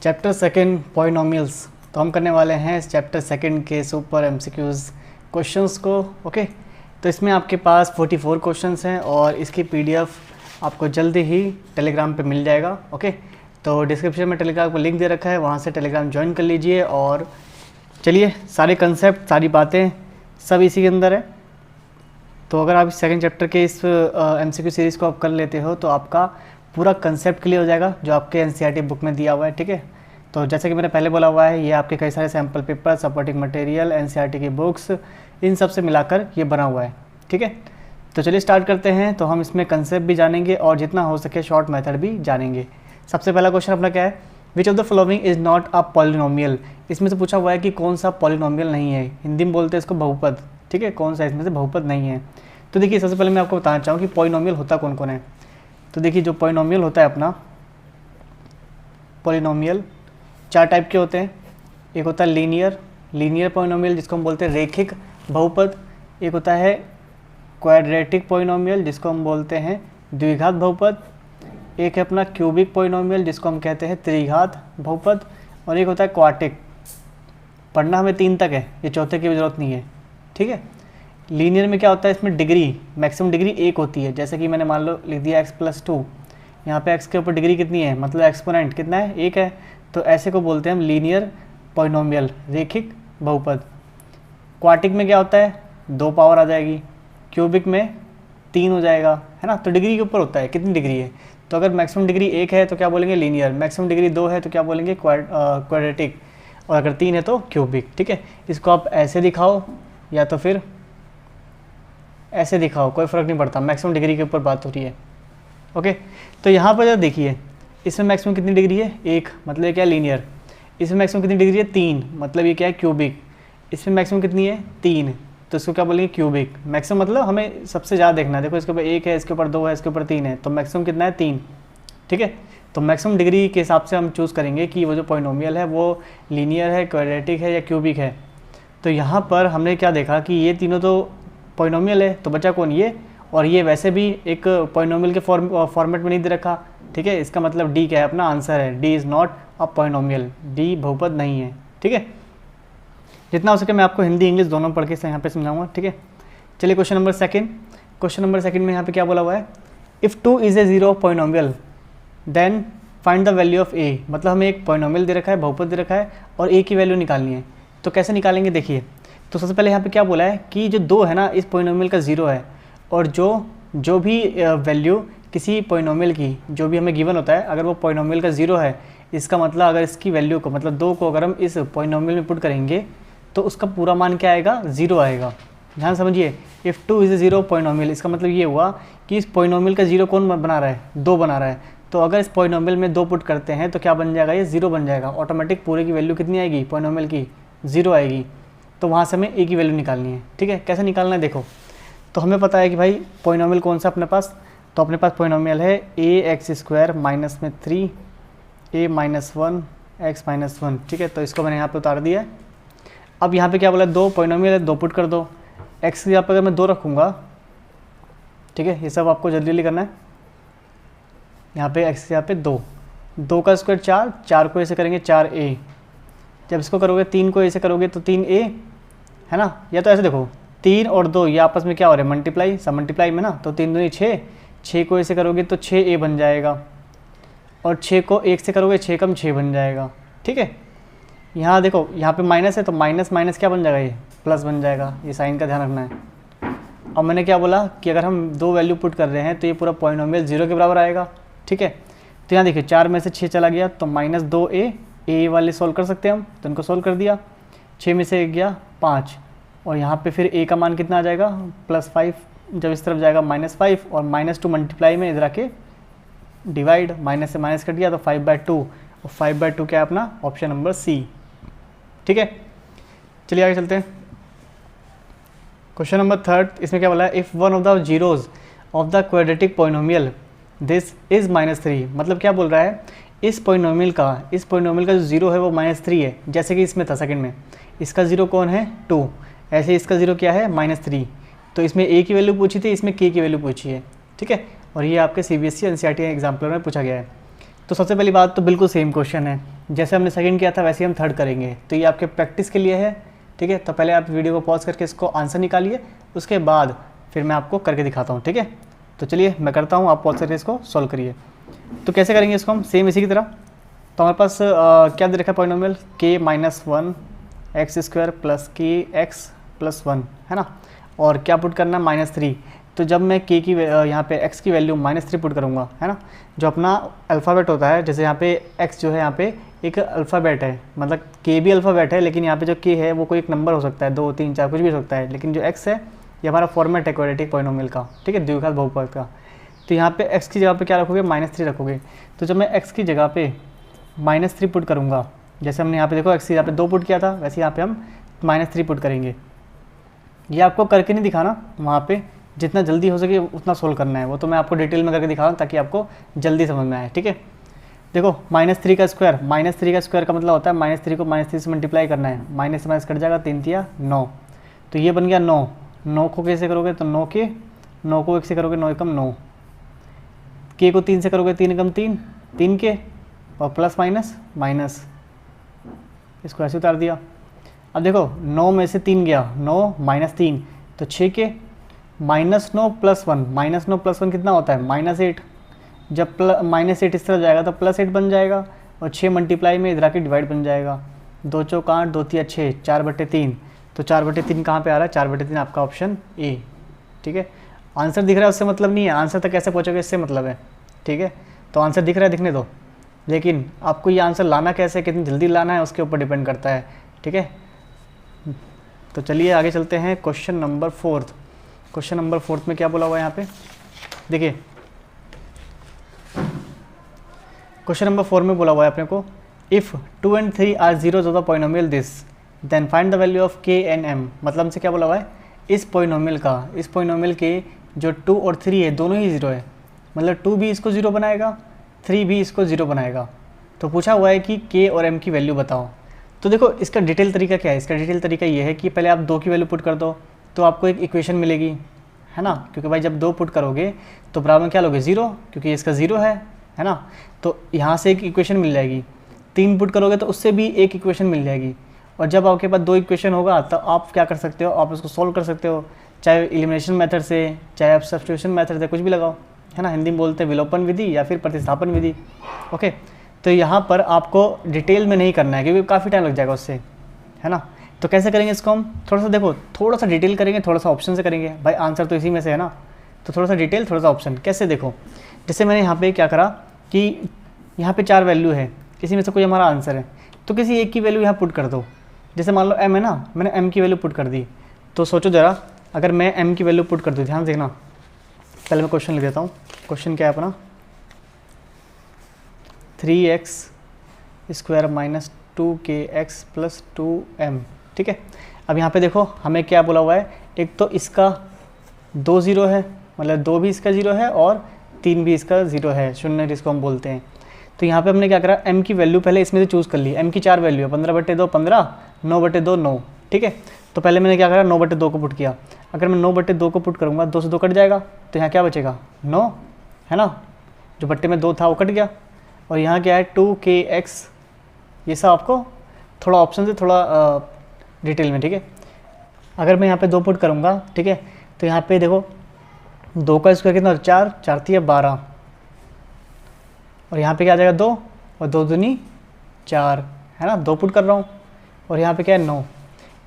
Chapter second polynomials. तो हम करने वाले हैं इस चैप्टर सेकंड के सुपर एमसीक्यूज़ क्वेश्चंस को। ओके, तो इसमें आपके पास 44 क्वेश्चंस हैं और इसकी पीडीएफ आपको जल्दी ही टेलीग्राम पे मिल जाएगा। ओके, तो डिस्क्रिप्शन में टेलीग्राम को लिंक दे रखा है, वहाँ से टेलीग्राम ज्वाइन कर लीजिए। और चलिए, सारे कंसेप्ट सारी बातें सब इसी के अंदर है। तो अगर आप सेकंड चैप्टर के इस एमसीक्यू सीरीज़ को आप कर लेते हो तो आपका पूरा कंसेप्ट क्लियर हो जाएगा जो आपके एनसीईआरटी बुक में दिया हुआ है। ठीक है, तो जैसे कि मैंने पहले बोला हुआ है, ये आपके कई सारे sample paper, supporting material, NCERT की बुक्स, इन सब से मिलाकर ये बना हुआ है। ठीक है, तो चलिए स्टार्ट करते हैं। तो हम इसमें कंसेप्ट भी जानेंगे और जितना हो सके शॉर्ट मेथड भी जानेंगे। सबसे पहला क्वेश्चन अपना क्या है, which of the following is not a polynomial. इसमें से पूछा हुआ है कि कौन सा पॉलिनोमियल नहीं है। हिंदी में बोलते हैं इसको बहुपद। ठीक है, कौन सा इसमें से बहुपद नहीं है। तो देखिए, सबसे पहले मैं आपको बताना चाहूँ कि पॉलिनोमियल होता कौन कौन है। तो देखिए, जो पॉलिनोमियल होता है अपना, पॉलिनोमियल 4 टाइप के होते हैं। एक होता है लीनियर पॉलिनोमियल जिसको हम बोलते हैं रेखिक बहुपद। एक होता है क्वाड्रेटिक पॉलिनोमियल जिसको हम बोलते हैं द्विघात बहुपद। एक है अपना क्यूबिक पॉलिनोमियल जिसको हम कहते हैं त्रिघात बहुपद। और एक होता है क्वार्टिक। पढ़ना हमें 3 तक है, ये चौथे की ज़रूरत नहीं है। ठीक है, लीनियर में क्या होता है, इसमें डिग्री मैक्सिमम डिग्री 1 होती है। जैसे कि मैंने मान लो लिख दिया x+2, यहाँ पे x के ऊपर डिग्री कितनी है, मतलब एक्सपोनेंट कितना है, 1 है। तो ऐसे को बोलते हैं हम लीनियर पॉलिनोमियल, रेखिक बहुपद। क्वार्टिक में क्या होता है, 2 पावर आ जाएगी। क्यूबिक में 3 हो जाएगा, है ना। तो डिग्री के ऊपर होता है कितनी डिग्री है। तो अगर मैक्सिमम डिग्री 1 है तो क्या बोलेंगे, लीनियर। मैक्सिमम डिग्री 2 है तो क्या बोलेंगे, क्वाड्रेटिक। और अगर 3 है तो क्यूबिक। ठीक है, इसको आप ऐसे दिखाओ या तो फिर ऐसे दिखाओ, कोई फ़र्क नहीं पड़ता, मैक्सिमम डिग्री के ऊपर बात हो रही है। ओके, तो यहाँ पर जब देखिए, इसमें मैक्सिमम कितनी डिग्री है, 1, मतलब ये क्या है, लीनियर। इसमें मैक्सिमम कितनी डिग्री है, 3, मतलब ये क्या है, क्यूबिक। इसमें मैक्सिमम कितनी है, 3, तो इसको क्या बोलेंगे, क्यूबिक। मैक्सिमम मतलब हमें सबसे ज़्यादा देखना है। देखो, इसके ऊपर 1 है, इसके ऊपर 2 है, इसके ऊपर 3 है, तो मैक्सिमम कितना है, 3। ठीक है, तो मैक्सिमम डिग्री के हिसाब से हम चूज़ करेंगे कि वो जो पॉलिनोमियल है वो लीनियर है, क्वाड्रेटिक है या क्यूबिक है। तो यहाँ पर हमने क्या देखा कि ये तीनों तो पॉलिनोमियल है, तो बचा कौन, ये। और ये वैसे भी एक पॉलिनोमियल के फॉर्मेट में नहीं दे रखा। ठीक है, इसका मतलब डी क्या है, अपना आंसर है, D is not a polynomial, D बहुपद नहीं है। ठीक है, जितना हो सके मैं आपको हिंदी इंग्लिश दोनों पढ़ के यहाँ पे समझाऊंगा। ठीक है, चलिए क्वेश्चन नंबर सेकंड में यहाँ पे क्या बोला हुआ है, if 2 is a zero polynomial then find the value of a. मतलब हमें एक पॉलिनोमियल दे रखा है, बहुपद दे रखा है और ए की वैल्यू निकालनी है। तो कैसे निकालेंगे, देखिए। तो सबसे पहले यहाँ पे क्या बोला है कि जो 2 है ना, इस पॉलिनोमियल का 0 है। और जो भी वैल्यू किसी पॉलिनोमियल की जो भी हमें गिवन होता है, अगर वो पॉलिनोमियल का 0 है, इसका मतलब अगर इसकी वैल्यू को, मतलब 2 को अगर हम इस पॉलिनोमियल में पुट करेंगे तो उसका पूरा मान क्या आएगा, 0 आएगा। ध्यान समझिए, if 2 is a zero polynomial, इसका मतलब ये हुआ कि इस पॉलिनोमियल का 0 कौन बना रहा है, 2 बना रहा है। तो अगर इस पॉलिनोमियल में 2 पुट करते हैं तो क्या बन जाएगा, ये 0 बन जाएगा। ऑटोमेटिक पूरे की वैल्यू कितनी आएगी, पॉलिनोमियल की 0 आएगी। तो वहाँ से हमें ए की वैल्यू निकालनी है। ठीक है, कैसे निकालना है, देखो। तो हमें पता है कि भाई पॉलिनोमियल कौन सा अपने पास, तो अपने पास पॉलिनोमियल है ax² माइनस में 3 a - 1 x - 1। ठीक है, तो इसको मैंने यहाँ पे उतार दिया। अब यहाँ पे क्या बोला, 2 पॉलिनोमियल है, 2 पुट कर दो। x की जगह पर अगर मैं 2 रखूँगा, ठीक है, ये सब आपको जल्दी जल्दी करना है। यहाँ पे x की जगह पे 2 का स्क्वायर 4 को ऐसे करेंगे 4a। जब इसको करोगे 3 को ऐसे करोगे तो 3a, है ना। या तो ऐसे देखो, 3 और 2 ये आपस में क्या हो रहा है, मल्टीप्लाई, सब मल्टीप्लाई में ना। तो 3 दूनी 6 को ऐसे करोगे तो 6a बन जाएगा। और 6 को 1 से करोगे 6 कम 6 बन जाएगा। ठीक है, यहाँ देखो, यहाँ पे माइनस है तो माइनस माइनस क्या बन जाएगा, ये प्लस बन जाएगा। ये साइन का ध्यान रखना है। अब मैंने क्या बोला कि अगर हम 2 वैल्यू पुट कर रहे हैं तो ये पूरा पॉलिनोमियल 0 के बराबर आएगा। ठीक है, तो यहाँ देखिए 4 में से 6 चला गया तो -2a, ए वाले सोल्व कर सकते हैं हम, तो इनको सोल्व कर दिया। 6 में से 1 गया 5, और यहाँ पे फिर a का मान कितना आ जाएगा, +5। जब इस तरफ जाएगा -5 और -2 मल्टीप्लाई में इधर आके डिवाइड, माइनस से माइनस कट गया तो 5/2, और 5/2 क्या है अपना, ऑप्शन नंबर सी। ठीक है, चलिए आगे चलते हैं। क्वेश्चन नंबर 3, इसमें क्या बोला है, if one of the zeros of the quadratic polynomial this is -3। मतलब क्या बोल रहा है, इस पॉलिनोमियल का जो 0 है वो -3 है। जैसे कि इसमें था सेकंड में, इसका 0 कौन है, 2। ऐसे इसका 0 क्या है, -3। तो इसमें a की वैल्यू पूछी थी, इसमें k की वैल्यू पूछी है। ठीक है, और ये आपके CBSE एनसीईआरटी एग्जाम्पलर में पूछा गया है। तो सबसे पहली बात तो बिल्कुल सेम क्वेश्चन है। जैसे हमने सेकंड किया था वैसे ही हम थर्ड करेंगे। तो ये आपके प्रैक्टिस के लिए है, ठीक है। तो पहले आप वीडियो को पॉज करके इसको आंसर निकालिए, उसके बाद फिर मैं आपको करके दिखाता हूँ, ठीक है। तो चलिए मैं करता हूँ, आप पॉज करके इसको सॉल्व करिए। तो कैसे करेंगे इसको हम, सेम इसी की तरह। तो हमारे पास क्या दे रखा है polynomial, k - 1 x² plus k x plus 1, है ना। और क्या पुट करना है, -3। तो जब मैं k की यहाँ पे x की वैल्यू -3 पुट करूँगा, है ना, जो अपना अल्फ़ाबेट होता है, जैसे यहाँ पे x जो है यहाँ पे एक अल्फ़ाबेट है, मतलब k भी अल्फ़ाबेट है, लेकिन यहाँ पे जो k है वो कोई एक नंबर हो सकता है, 2 3 4 कुछ भी हो सकता है, लेकिन जो x है ये हमारा फॉर्मेट है क्वाड्रेटिक पॉलिनोमियल का, ठीक है, द्विघात बहुपद का। तो यहाँ पे x की जगह पे क्या रखोगे, -3 रखोगे। तो जब मैं x की जगह पे -3 पुट करूँगा, जैसे हमने यहाँ पे देखो x की जगह पे 2 पुट किया था, वैसे यहाँ पे हम -3 पुट करेंगे। ये आपको करके नहीं दिखाना, वहाँ पे जितना जल्दी हो सके उतना सोल्व करना है, वो तो मैं आपको डिटेल में करके दिखा रहा हूँ ताकि आपको जल्दी समझ में आए, ठीक है। देखो -3 का स्क्वायर, -3 का स्क्वायर का मतलब होता है -3 को -3 से मल्टीप्लाई करना है, माइनस से माइनस कट जाएगा, 3 तिया 9। तो ये बन गया 9। 9 को कैसे करोगे, तो 9 को 1 से करोगे, 9 एकम 9। के को 3 से करोगे, 3 एकम 3, 3 के और प्लस माइनस माइनस, इसको ऐसे उतार दिया। अब देखो 9 में से 3 गया, 9 - 3 तो 6 के, -9 + 1, -9 + 1 कितना होता है, -8। जब -8 इस तरह जाएगा तो +8 बन जाएगा, और 6 मल्टीप्लाई में इधर आके डिवाइड बन जाएगा। 2 चौक 8, 2 तिया 6, 4/3। तो 4/3 कहाँ पे आ रहा है, 4/3 आपका ऑप्शन ए, ठीक है। आंसर दिख रहा है उससे मतलब नहीं है, आंसर तक कैसे पहुँचोगे इससे मतलब है, ठीक है। तो आंसर दिख रहा है, दिखने दो, लेकिन आपको ये आंसर लाना कैसे, कितनी जल्दी लाना है उसके ऊपर डिपेंड करता है, ठीक है। तो चलिए आगे चलते हैं, क्वेश्चन नंबर 4। क्वेश्चन नंबर 4 में क्या बोला हुआ है यहाँ पे, देखिए क्वेश्चन नंबर 4 में बोला हुआ है अपने को, if 2 and 3 are zeros of the polynomial this then find the value of k and m। मतलब हमसे क्या बोला हुआ है, इस पॉलिनोमियल के जो 2 और 3 है दोनों ही ज़ीरो है, मतलब 2 भी इसको ज़ीरो बनाएगा, 3 भी इसको ज़ीरो बनाएगा। तो पूछा हुआ है कि k और m की वैल्यू बताओ। तो देखो इसका डिटेल तरीका क्या है, इसका डिटेल तरीका ये है कि पहले आप 2 की वैल्यू पुट कर दो तो आपको एक इक्वेशन मिलेगी, है ना, क्योंकि भाई जब 2 पुट करोगे तो बराबर में क्या लोगे, 0, क्योंकि इसका 0 है ना। तो यहाँ से एक इक्वेशन मिल जाएगी। 3 पुट करोगे तो उससे भी एक इक्वेशन मिल जाएगी। और जब आपके पास 2 इक्वेशन होगा तो आप क्या कर सकते हो, आप उसको सॉल्व कर सकते हो, चाहे एलिमिनेशन मेथड से, चाहे आप सब्स्टिट्यूशन मेथड से, कुछ भी लगाओ, है ना। हिंदी में बोलते हैं विलोपन विधि या फिर प्रतिस्थापन विधि, ओके। तो यहाँ पर आपको डिटेल में नहीं करना है क्योंकि काफ़ी टाइम लग जाएगा उससे, है ना। तो कैसे करेंगे इसको हम, थोड़ा सा देखो, थोड़ा सा डिटेल करेंगे, थोड़ा सा ऑप्शन से करेंगे, भाई आंसर तो इसी में से है ना। तो थोड़ा सा डिटेल, थोड़ा सा ऑप्शन। कैसे, देखो जैसे मैंने यहाँ पे क्या करा कि यहाँ पे 4 वैल्यू है, इसी में से कोई हमारा आंसर है, तो किसी एक की वैल्यू यहाँ पुट कर दो। जैसे मान लो m है ना, मैंने m की वैल्यू पुट कर दी। तो सोचो ज़रा, अगर मैं m की वैल्यू पुट कर दूँ, ध्यान देखना, पहले मैं क्वेश्चन लिख देता हूँ। क्वेश्चन क्या है अपना, 3x² - 2kx + 2m, ठीक है। अब यहाँ पे देखो हमें क्या बोला हुआ है, एक तो इसका 2 0 है, मतलब 2 भी इसका 0 है और 3 भी इसका 0 है, शून्य जिसको हम बोलते हैं। तो यहाँ पे हमने क्या करा, m की वैल्यू पहले इसमें से चूज़ कर ली। m की 4 वैल्यू है, 15/2 15, 9/2 9, ठीक है। तो पहले मैंने क्या करा, 9/2 को पुट किया। अगर मैं 9/2 को पुट करूँगा, 2 से 2 कट जाएगा, तो यहाँ क्या बचेगा, 9, है ना। जो बट्टे में 2 था वो कट गया, और यहाँ क्या है 2kx। ये सब आपको थोड़ा ऑप्शन से थोड़ा डिटेल में, ठीक है। अगर मैं यहाँ पे 2 पुट करूँगा, ठीक है, तो यहाँ पे देखो 2 का स्क्वायर कितना, 4, 4 तिया 12, और यहाँ पे क्या आ जाएगा 2, और 2 दूनी 4, है ना। 2 पुट कर रहा हूँ, और यहाँ पे क्या है 9,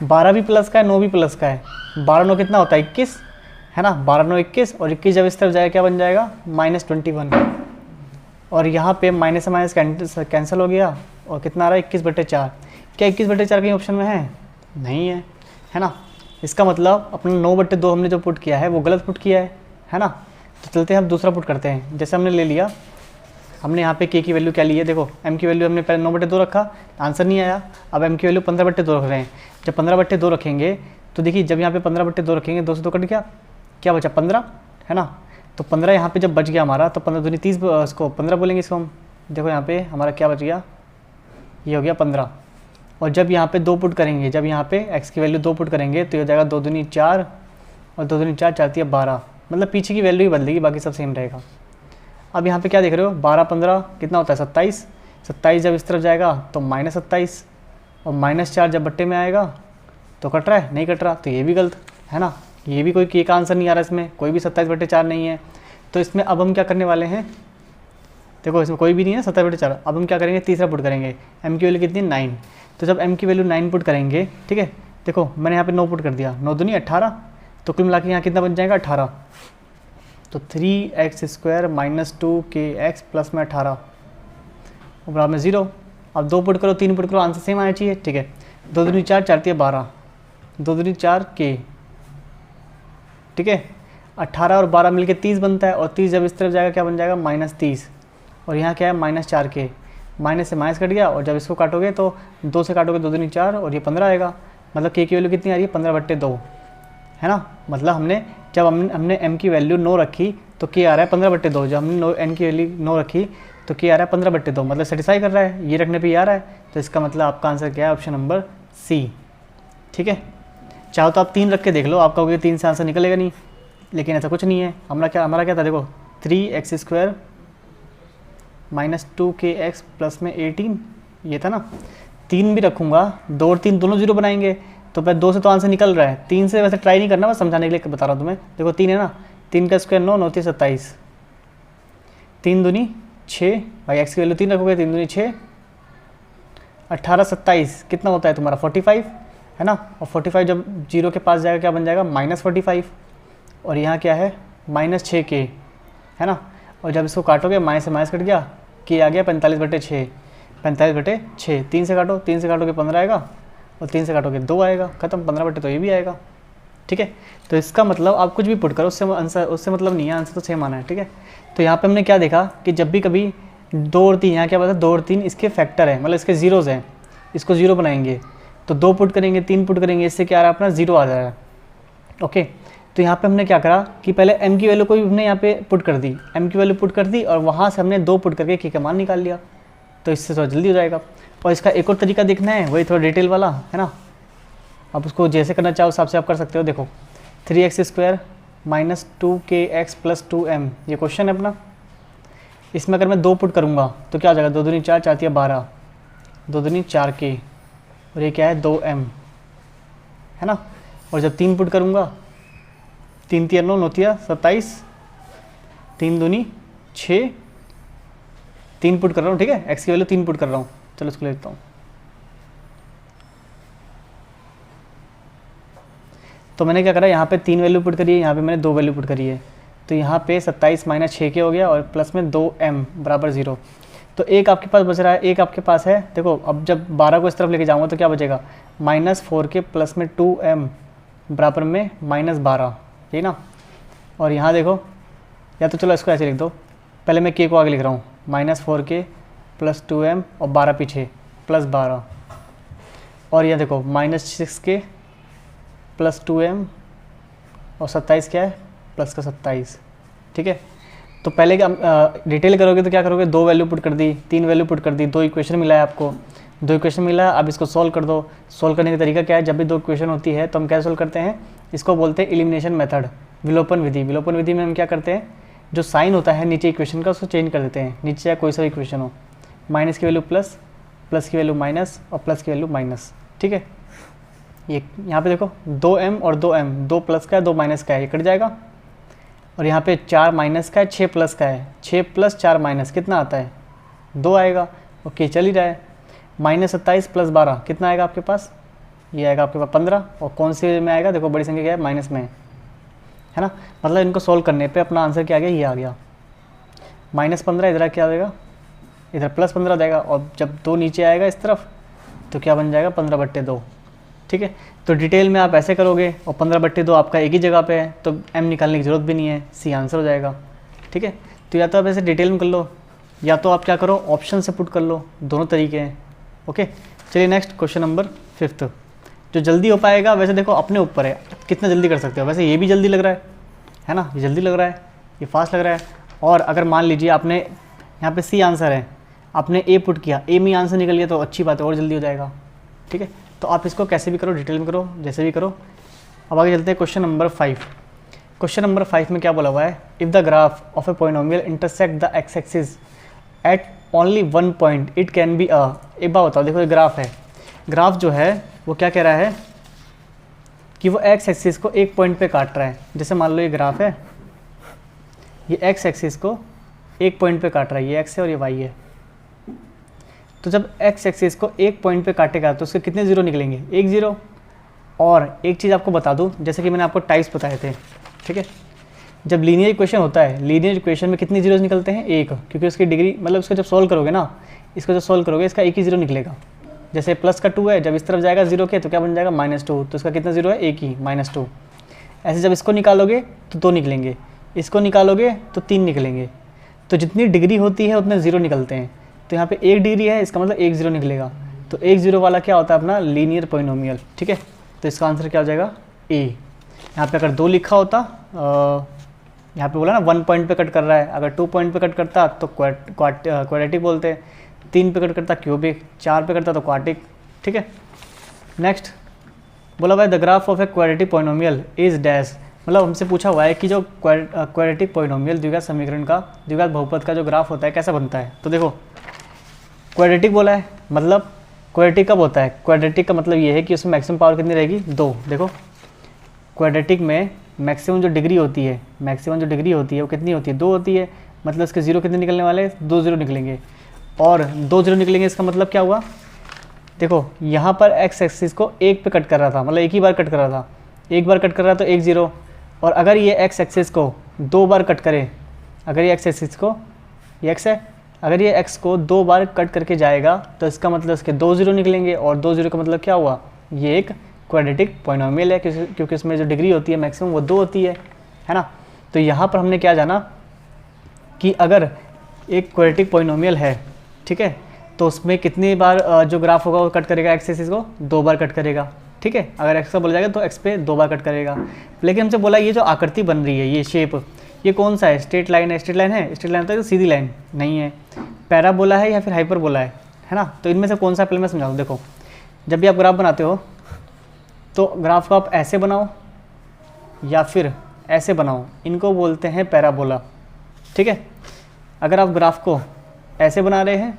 12 भी प्लस का है, 9 भी प्लस का है, 12 9 कितना होता है 21, है ना। 12 9 21, और 21 जब इस तरफ जाएगा क्या बन जाएगा, -21। और यहाँ पे माइनस से माइनस कैंसिल हो गया, और कितना आ रहा है 21/4। क्या 21/4 कहीं ऑप्शन में है, नहीं है, है ना। इसका मतलब अपना 9/2 हमने जो पुट किया है वो गलत पुट किया है ना। तो चलते हैं हम दूसरा पुट करते हैं। जैसे हमने ले लिया, हमने यहाँ पे k की वैल्यू क्या ली है, देखो m की वैल्यू हमने पहले 9/2 रखा, आंसर नहीं आया। अब m की वैल्यू 15/2 रख रहे हैं। जब 15/2 रखेंगे तो देखिए, जब यहाँ पे 15/2 रखेंगे, 2 से 2 कट गया, क्या बचा 15, है ना। तो 15 यहाँ पे जब बच गया हमारा, तो 15 दूनी 30, इसको 15 बोलेंगे इसको हम। देखो यहाँ पे हमारा क्या बच गया, ये हो गया 15। और जब यहाँ पे 2 पुट करेंगे, जब यहाँ पे x की वैल्यू 2 पुट करेंगे, तो ये हो जाएगा 2 दूनी 4, और 2 दूनी 4, 4 तिया 12, मतलब पीछे की वैल्यू ही बदलेगी, बाकी सब सेम रहेगा। अब यहाँ पे क्या देख रहे हो, 12 15 कितना होता है 27, 27 जब इस तरफ जाएगा तो -27, और -4 जब बट्टे में आएगा तो कट रहा है, नहीं कट रहा, तो ये भी गलत है ना। ये भी कोई एक आंसर नहीं आ रहा, इसमें कोई भी 27/4 नहीं है। तो इसमें अब हम क्या करने वाले हैं, देखो इसमें कोई भी नहीं है 27/4। अब हम क्या करेंगे, तीसरा पुट करेंगे। m की वैल्यू कितनी, 9। तो जब m की वैल्यू 9 पुट करेंगे, ठीक है, देखो मैंने यहाँ पे 9 पुट कर दिया, 9 दूनी 18, तो कुल मिला के यहाँ कितना बन जाएगा, 18। तो 3x² - 2kx प्लस में 18 बराबर में 0। अब 2 पुट करो, 3 पुट करो, आंसर सेम आना चाहिए, ठीक है। 2 दूनी 4, 4 × 12, 2 दूनी 4k, ठीक है। 18 और 12 मिलके 30 बनता है, और 30 जब इस तरफ जाएगा क्या बन जाएगा, -30, और यहाँ क्या है -4k, माइनस से माइनस कट गया, और जब इसको काटोगे तो 2 से काटोगे, 2 दूनी 4, और ये 15 आएगा। मतलब k की वैल्यू कितनी आ रही है, 15/2, है ना। मतलब हमने m की वैल्यू 9 रखी तो k आ रहा है 15/2। जब हमने n की वैल्यू 9 रखी तो k आ रहा है 15/2, मतलब सेटिस्फाई कर रहा है, ये रखने पे ये आ रहा है। तो इसका मतलब आपका आंसर क्या है, ऑप्शन नंबर सी, ठीक है। चाहो तो आप 3 रख के देख लो, आप कहोगे 3 से आंसर निकलेगा नहीं, लेकिन ऐसा कुछ नहीं है। हमारा क्या था, देखो 3x² - 2kx प्लस में 18, ये था ना। 3 भी रखूँगा, 2 और 3 दोनों 0 बनाएंगे, तो मैं 2 से तो आंसर निकल रहा है, 3 से वैसे ट्राई नहीं करना, बस समझाने के लिए बता रहा हूँ तुम्हें। देखो 3 है ना, 3 का स्क्वायर 9, 9 × 27, 3 दूनी 6, भाई x की वैल्यू 3 रखोगे, 3 दूनी 6, 18 27 कितना होता है तुम्हारा, 45, है ना। और 45 जब 0 के पास जाएगा क्या बन जाएगा, -45, और यहाँ क्या है -6k, है ना। और जब इसको काटोगे, माइनस से माइनस कट गया, k आ गया 45/6, 45/6, 3 से काटो, 3 से काटोगे 15 आएगा, और 3 से काटोगे 2 आएगा, खत्म, 15/2 ये भी आएगा, ठीक है। तो इसका मतलब आप कुछ भी पुट करो, उससे मतलब नहीं है, आंसर तो सेम आना है, ठीक है। तो यहाँ पे हमने क्या देखा कि जब भी कभी 2 और 3, यहाँ क्या बता, 2 और 3 इसके फैक्टर है, मतलब इसके जीरोज़ हैं, इसको 0 बनाएंगे तो 2 पुट करेंगे, 3 पुट करेंगे, इससे क्या आ रहा है अपना 0 आ जाएगा, ओके। तो यहाँ पे हमने क्या करा कि पहले m की वैल्यू को भी हमने यहाँ पे पुट कर दी, m की वैल्यू पुट कर दी, और वहाँ से हमने 2 पुट करके k का मान निकाल लिया, तो इससे थोड़ा जल्दी हो जाएगा। और इसका एक और तरीका देखना है, वही थोड़ा डिटेल वाला, है ना। आप उसको जैसे करना चाहो उस हिसाब से आप कर सकते हो। देखो 3x² - 2kx प्लस 2m, ये क्वेश्चन है अपना। इसमें अगर मैं 2 पुट करूँगा तो क्या हो जाएगा, 2 दूनी 4, 4 × 12, 2 दूनी 4k, और ये क्या है 2m, है ना। और जब 3 पुट करूँगा, 3 × 3 = 9, 9 × 27, 3 दूनी 6, 3 पुट कर रहा हूँ, ठीक है, x की वैल्यू 3 पुट कर रहा हूँ। चलो इसको लिखता हूँ। तो मैंने क्या करा, यहाँ पे 3 वैल्यू पुट करी है, यहाँ पे मैंने 2 वैल्यू पुट करी है। तो यहाँ पे 27 - 6k हो गया, और प्लस में 2m बराबर 0। तो एक आपके पास बच रहा है, एक आपके पास है। देखो अब जब 12 को इस तरफ लेके जाऊँगा तो क्या बचेगा, -4k प्लस में 2m बराबर में -12, ठीक ना। और यहाँ देखो, या तो चलो इसको ऐसे लिख दो, पहले मैं k को आगे लिख रहा हूँ, -4k प्लस 2m और 12 पीछे प्लस 12, और यह देखो -6k प्लस 2m और 27 क्या है, प्लस का 27, ठीक है। तो पहले डिटेल करोगे तो क्या करोगे, 2 वैल्यू पुट कर दी, 3 वैल्यू पुट कर दी, 2 इक्वेशन मिला है आपको, 2 इक्वेशन मिला है। अब इसको सॉल्व कर दो। सॉल्व करने का तरीका क्या है, जब भी 2 इक्वेशन होती है तो हम क्या सॉल्व करते हैं, इसको बोलते हैं एलिमिनेशन मेथड, विलोपन विधि। विलोपन विधि में हम क्या करते हैं, जो साइन होता है नीचे इक्वेशन का उसको चेंज कर देते हैं, नीचे चाहे कोई सा इक्वेशन हो, माइनस की वैल्यू प्लस, प्लस की वैल्यू माइनस, और प्लस की वैल्यू माइनस, ठीक है। ये यहाँ पे देखो 2m और 2m, 2 प्लस का है 2 माइनस का है, ये कट जाएगा। और यहाँ पे 4 माइनस का है 6 प्लस का है, 6 प्लस 4 माइनस कितना आता है, 2 आएगा, ओके चल ही रहा है। -27 प्लस 12 कितना आएगा आपके पास, ये आएगा आपके पास 15, और कौन से में आएगा, देखो बड़ी संख्या क्या है, माइनस में है ना। मतलब इनको सोल्व करने पे अपना आंसर क्या आ गया, ये आ गया -15, इधर क्या आ जाएगा, इधर +15 देगा, और जब 2 नीचे आएगा इस तरफ तो क्या बन जाएगा 15/2, ठीक है। तो डिटेल में आप ऐसे करोगे, और 15/2 आपका एक ही जगह पे है, तो m निकालने की ज़रूरत भी नहीं है, सी आंसर हो जाएगा, ठीक है। तो या तो आप ऐसे डिटेल में कर लो, या तो आप क्या करो, ऑप्शन से पुट कर लो, दोनों तरीके हैं, ओके। चलिए नेक्स्ट क्वेश्चन नंबर 5। जो जल्दी हो पाएगा, वैसे देखो अपने ऊपर है कितना जल्दी कर सकते हो। वैसे ये भी जल्दी लग रहा है ना, ये जल्दी लग रहा है, ये फास्ट लग रहा है। और अगर मान लीजिए आपने यहाँ पे सी आंसर है, आपने ए पुट किया, ए में आंसर निकल गया, तो अच्छी बात है, और जल्दी हो जाएगा, ठीक है। तो आप इसको कैसे भी करो, डिटेल में करो, जैसे भी करो। अब आगे चलते हैं क्वेश्चन नंबर 5। क्वेश्चन नंबर 5 में क्या बोला हुआ है, if the graph of a polynomial intersect the x axis at only one point it can be a. एक बात बताओ, देखो ये ग्राफ है, ग्राफ जो है वो क्या कह रहा है कि वो एक्स एक्सिस को एक पॉइंट पे काट रहा है। जैसे मान लो ये ग्राफ है, ये एक्स एक्सिस को एक पॉइंट पे काट रहा है, ये एक्स है और ये वाई है। तो जब एक्स एक्सिस को एक पॉइंट पे काटेगा तो उसके कितने जीरो निकलेंगे? एक जीरो। और एक चीज़ आपको बता दूं, जैसे कि मैंने आपको टाइप्स बताए थे, ठीक है, जब लीनियर इक्वेशन होता है, लीनियर इक्वेशन में कितने जीरोस निकलते हैं? एक, क्योंकि उसकी डिग्री मतलब उसको जब सॉल्व करोगे ना, इसको जब सॉल्व करोगे इसका एक ही जीरो निकलेगा। जैसे प्लस का 2 है, जब इस तरफ जाएगा जीरो के तो क्या बन जाएगा? -2, तो इसका कितना जीरो है? एक ही, -2। ऐसे जब इसको निकालोगे तो 2 निकलेंगे, इसको निकालोगे तो 3 निकलेंगे। तो जितनी डिग्री होती है उतने ज़ीरो निकलते हैं। तो यहाँ पे 1 डिग्री है, इसका मतलब 1 जीरो निकलेगा। तो 1 जीरो वाला क्या होता है? अपना लीनियर पॉलिनोमियल, ठीक है। तो इसका आंसर क्या हो जाएगा? ए। यहाँ पे अगर 2 लिखा होता, यहाँ पे बोला ना 1 पॉइंट पे कट कर रहा है, अगर 2 पॉइंट पे कट करता तो क्वाड्रेटिक बोलते हैं, 3 पे कट करता क्यूबिक, 4 पे करता तो क्वार्टिक, ठीक है। नेक्स्ट बोला भाई the graph of a quadratic polynomial is dash, मतलब हमसे पूछा हुआ है कि जो क्वाड्रेटिक पॉलिनोमियल द्विघात समीकरण का, द्विघात बहुपद का जो ग्राफ होता है कैसा बनता है। तो देखो क्वाड्रेटिक बोला है, मतलब क्वाड्रेटिक कब होता है? क्वाड्रेटिक का मतलब ये है कि उसमें मैक्सिमम पावर कितनी रहेगी? 2। देखो क्वाड्रेटिक में मैक्सिमम जो डिग्री होती है, मैक्सिमम जो डिग्री होती है वो कितनी होती है? 2 होती है। मतलब इसके जीरो कितने निकलने वाले? 2 जीरो निकलेंगे। और 2 जीरो निकलेंगे, इसका मतलब क्या हुआ? देखो यहाँ पर एक्स एक्सिस को 1 पे कट कर रहा था, मतलब एक ही बार कट कर रहा था, एक बार कट कर रहा था तो 1 जीरो। और अगर ये एक्स एक्सिस को 2 बार कट करे, अगर ये एक्स एक्सिस को, ये एक्स है, अगर ये एक्स को 2 बार कट करके जाएगा तो इसका मतलब इसके 2 जीरो निकलेंगे। और 2 जीरो का मतलब क्या हुआ? ये एक क्वाड्रेटिक पॉलिनोमियल है, क्योंकि इसमें जो डिग्री होती है मैक्सिमम वो 2 होती है ना। तो यहाँ पर हमने क्या जाना कि अगर एक क्वाड्रेटिक पॉलिनोमियल है, ठीक है, तो उसमें कितनी बार जो ग्राफ होगा वो कट करेगा? एक्स एक्सिस को 2 बार कट करेगा, ठीक है। अगर एक्स का बोला जाएगा तो एक्स पे 2 बार कट करेगा। लेकिन हमसे बोला ये जो आकृति बन रही है, ये शेप, ये कौन सा है? स्ट्रेट लाइन है। स्ट्रेट लाइन है, स्ट्रेट लाइन होता है तो सीधी लाइन नहीं है। पैराबोला है या फिर हाइपरबोला है ना। तो इनमें से कौन सा? पहले मैं समझाऊँ। देखो जब भी आप ग्राफ बनाते हो तो ग्राफ को आप ऐसे बनाओ या फिर ऐसे बनाओ, इनको बोलते हैं पैराबोला, ठीक है। अगर आप ग्राफ को ऐसे बना रहे हैं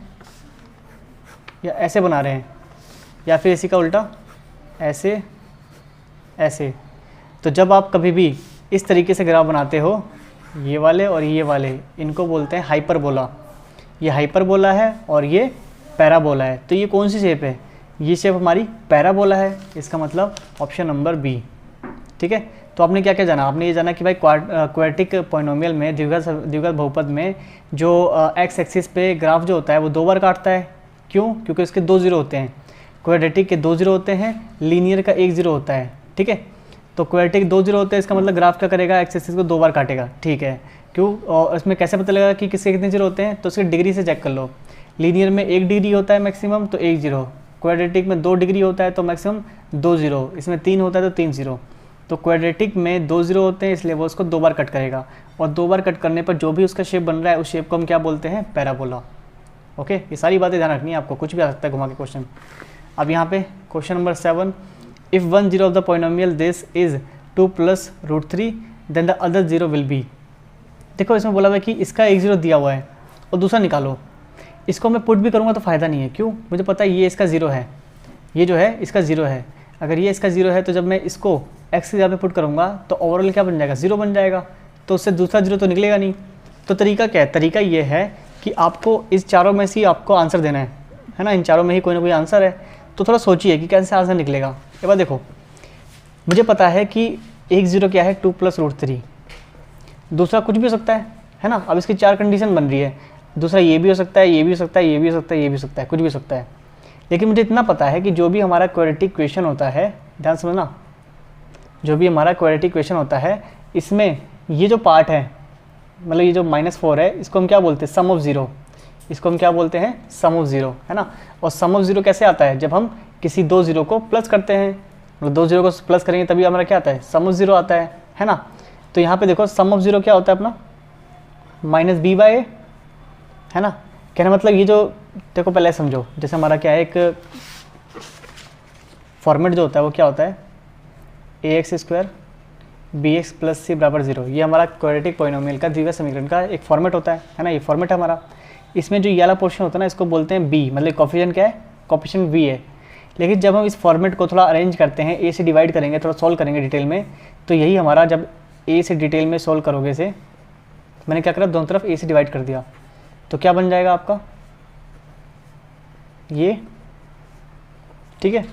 या ऐसे बना रहे हैं या फिर इसी का उल्टा ऐसे ऐसे, तो जब आप कभी भी इस तरीके से ग्राफ बनाते हो, ये वाले और ये वाले, इनको बोलते हैं हाइपरबोला। ये हाइपरबोला है और ये पैराबोला है। तो ये कौन सी शेप है? ये शेप हमारी पैराबोला है। इसका मतलब ऑप्शन नंबर बी, ठीक है। तो आपने क्या क्या जाना? आपने ये जाना कि भाई क्वाड्रेटिक पॉलिनोमियल में, द्विघात बहुपद में जो एक्स एक्सिस पे ग्राफ जो होता है वो 2 बार काटता है। क्यों? क्योंकि उसके 2 जीरो होते हैं। क्वाड्रेटिक के 2 जीरो होते हैं, लीनियर का 1 जीरो होता है, ठीक है। तो क्वाड्रेटिक 2 जीरो होते हैं, इसका मतलब ग्राफ क्या करेगा? एक्स एक्सिस को 2 बार काटेगा, ठीक है। क्यों? और इसमें कैसे पता लगेगा कि किसके कितने जीरो होते हैं? तो उसकी डिग्री से चेक कर लो। लीनियर में 1 डिग्री होता है मैक्सिमम, तो 1 जीरो। क्वाड्रेटिक में 2 डिग्री होता है तो मैक्सिमम 2 जीरो। इसमें 3 होता है तो 3 जीरो। तो क्वाड्रेटिक में 2 जीरो होते हैं, इसलिए वो उसको 2 बार कट करेगा। और 2 बार कट करने पर जो भी उसका शेप बन रहा है उस शेप को हम क्या बोलते हैं? पैराबोला। ओके, ये सारी बातें ध्यान रखनी है आपको, कुछ भी आ सकता है घुमा के क्वेश्चन। अब यहाँ पे question number 7, if 1 zero of the polynomial this is 2 + √3 then the other zero will be. देखो इसमें बोला हुआ है कि इसका 1 जीरो दिया हुआ है और दूसरा निकालो। इसको मैं पुट भी करूँगा तो फ़ायदा नहीं है। क्यों? मुझे पता है ये इसका ज़ीरो है, ये जो है इसका ज़ीरो है। अगर ये इसका ज़ीरो है तो जब मैं इसको एक्स की जगह पे पुट करूँगा तो ओवरऑल क्या बन जाएगा? ज़ीरो बन जाएगा। तो उससे दूसरा जीरो तो निकलेगा नहीं। तो तरीका क्या है? तरीका ये है कि आपको इस चारों में से ही आपको आंसर देना है ना। इन चारों में ही कोई ना कोई आंसर है, तो थोड़ा सोचिए कि कैसे आंसर निकलेगा। एक बार देखो, मुझे पता है कि 1 जीरो क्या है? 2 + √3। दूसरा कुछ भी हो सकता है ना। अब इसकी 4 कंडीशन बन रही है। दूसरा ये भी हो सकता है, ये भी हो सकता है, ये भी हो सकता है, ये भी हो सकता है, कुछ भी हो सकता है। लेकिन मुझे इतना पता है कि जो भी हमारा क्वाड्रेटिक इक्वेशन होता है, ध्यान समझना, जो भी हमारा क्वाड्रेटिक इक्वेशन होता है, इसमें ये जो पार्ट है, मतलब ये जो -4 है, इसको हम क्या बोलते हैं? सम ऑफ ज़ीरो। इसको हम क्या बोलते हैं? सम ऑफ ज़ीरो, है ना। और सम ऑफ ज़ीरो कैसे आता है? जब हम किसी 2 जीरो को प्लस करते हैं, मतलब 2 जीरो को प्लस करेंगे तभी हमारा क्या आता है? सम ऑफ ज़ीरो आता है ना। तो यहाँ पे देखो सम ऑफ ज़ीरो क्या होता है अपना? -b/a, है ना। कहना मतलब ये जो, देखो पहले समझो, जैसे हमारा क्या है, एक फॉर्मेट जो होता है वो क्या होता है? ax² bx + c = 0। ये हमारा क्वाड्रेटिक पॉलिनोमियल का द्विघात समीकरण का एक फॉर्मेट होता है ना। ये फॉर्मेट है हमारा। इसमें जो ये वाला पोर्शन होता है ना, इसको बोलते हैं बी, मतलब कोफिशिएंट क्या है, कोफिशिएंट वी है। लेकिन जब हम इस फॉर्मेट को थोड़ा अरेंज करते हैं, ए से डिवाइड करेंगे, थोड़ा सॉल्व करेंगे डिटेल में, तो यही हमारा, जब ए से डिटेल में सॉल्व करोगे से, मैंने क्या करा, दोनों तरफ ए से डिवाइड कर दिया, तो क्या बन जाएगा आपका ये, ठीक है।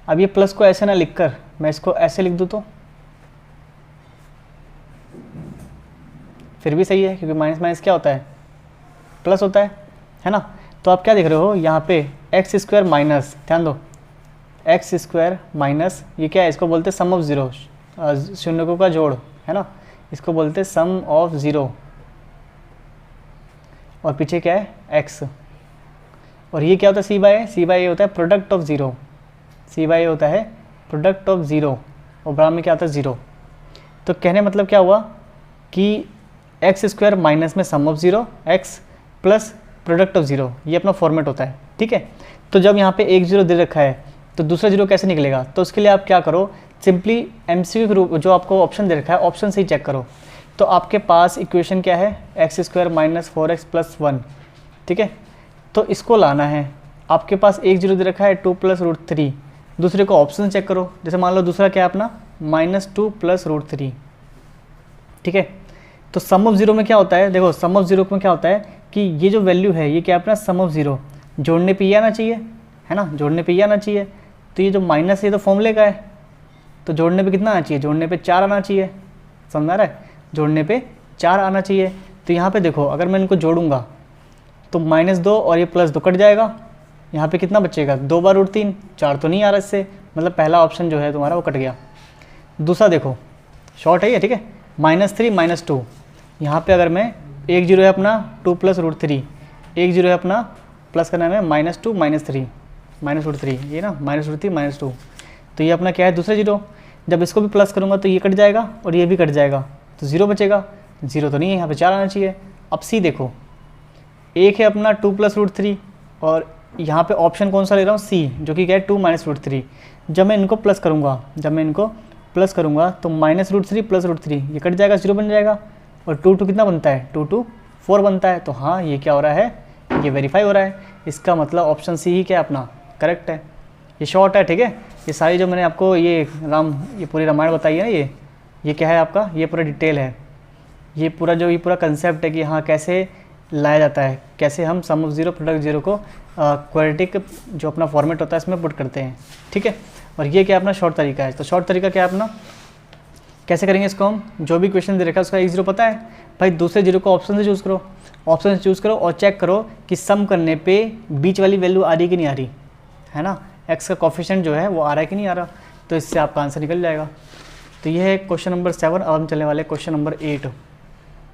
अब ये प्लस को ऐसे ना लिखकर मैं इसको ऐसे लिख दूँ तो फिर भी सही है, क्योंकि माइनस माइनस क्या होता है, प्लस होता है ना। तो आप क्या देख रहे हो यहाँ पे एक्स स्क्वायर माइनस, ध्यान दो, एक्स स्क्वायर माइनस ये क्या है, इसको बोलते हैं सम ऑफ ज़ीरो, शून्यकों का जोड़ है ना, इसको बोलते हैं सम ऑफ ज़ीरो, और पीछे क्या है एक्स, और ये क्या होता है सी by A, C by a होता है product of zero, c by a होता है प्रोडक्ट ऑफ ज़ीरो, और बराबर में क्या होता है ज़ीरो। तो कहने मतलब क्या हुआ कि एक्स स्क्वायर माइनस में sum of zero, x plus product of zero, ये अपना फॉर्मेट होता है, ठीक है। तो जब यहाँ पे एक जीरो दे रखा है तो दूसरा जीरो कैसे निकलेगा, तो उसके लिए आप क्या करो, सिंपली एमसीक्यू के रूप जो आपको ऑप्शन दे रखा है, ऑप्शन से ही चेक करो। तो आपके पास इक्वेशन क्या है, x square minus 4x plus 1, ठीक है। तो इसको लाना है, आपके पास एक जीरो दे रखा है 2 प्लस रूट 3, दूसरे को ऑप्शन चेक करो, जैसे मान लो दूसरा क्या है अपना -2 प्लस रूट 3, ठीक है। तो सम ऑफ ज़ीरो में क्या होता है, देखो सम ऑफ ज़ीरो में क्या होता है कि ये जो वैल्यू है ये क्या है अपना सम ऑफ ज़ीरो, जोड़ने पे ये आना चाहिए है ना, जोड़ने पे ये आना चाहिए। तो ये जो माइनस है तो फॉर्मूले का है, तो जोड़ने पे कितना आना चाहिए, जोड़ने पे 4 आना चाहिए, समझ आ रहा है, जोड़ने पे 4 आना चाहिए। तो यहाँ पे देखो अगर मैं इनको जोड़ूंगा तो -2 और ये +2 कट जाएगा, यहाँ पे कितना बचेगा, 2 बार रूट 3, 4 तो नहीं आ रहा इससे, मतलब पहला ऑप्शन जो है तुम्हारा वो कट गया। दूसरा देखो शॉर्ट है ये, ठीक है, -3 -2, यहाँ पे अगर मैं एक जीरो है अपना 2 प्लस रूट 3, एक जीरो है अपना प्लस का नाम है -2 -3 -√3, ये ना -√3 -2, तो ये अपना क्या है दूसरा जीरो। जब इसको भी प्लस करूँगा तो ये कट जाएगा और ये भी कट जाएगा, तो ज़ीरो बचेगा, ज़ीरो तो नहीं है, यहाँ पे 4 आना चाहिए। अब सी देखो, एक है अपना 2 प्लस रूट 3 और यहाँ पे ऑप्शन कौन सा ले रहा हूँ सी, जो कि क्या है 2 -√3। जब मैं इनको प्लस करूँगा, तो -√3 प्लस √3 ये कट जाएगा, 0 बन जाएगा, और 2 2 कितना बनता है, 2 2 4 बनता है। तो हाँ ये क्या हो रहा है, ये वेरीफाई हो रहा है, इसका मतलब ऑप्शन सी ही क्या अपना करेक्ट है। ये शॉर्ट है, ठीक है। ये सारी जो मैंने आपको ये पूरी रामायण बताई है ना, ये क्या है आपका, ये पूरा डिटेल है, ये पूरा कंसेप्ट है कि हाँ कैसे लाया जाता है, कैसे हम सम ऑफ ज़ीरो प्रोडक्ट ज़ीरो को क्वाड्रेटिक जो अपना फॉर्मेट होता है इसमें पुट करते हैं, ठीक है। और ये क्या अपना शॉर्ट तरीका है। तो शॉर्ट तरीका क्या है अपना, कैसे करेंगे इसको हम, जो भी क्वेश्चन दे रखा है उसका एक जीरो पता है भाई, दूसरे जीरो को ऑप्शन से चूज़ करो, ऑप्शन से चूज़ करो और चेक करो कि सम करने पे बीच वाली वैल्यू आ रही कि नहीं आ रही है ना, एक्स का कोफिशिएंट जो है वो आ रहा है कि नहीं आ रहा, तो इससे आपका आंसर निकल जाएगा। तो ये है क्वेश्चन नंबर 7। अब हम चलने वाले क्वेश्चन नंबर 8।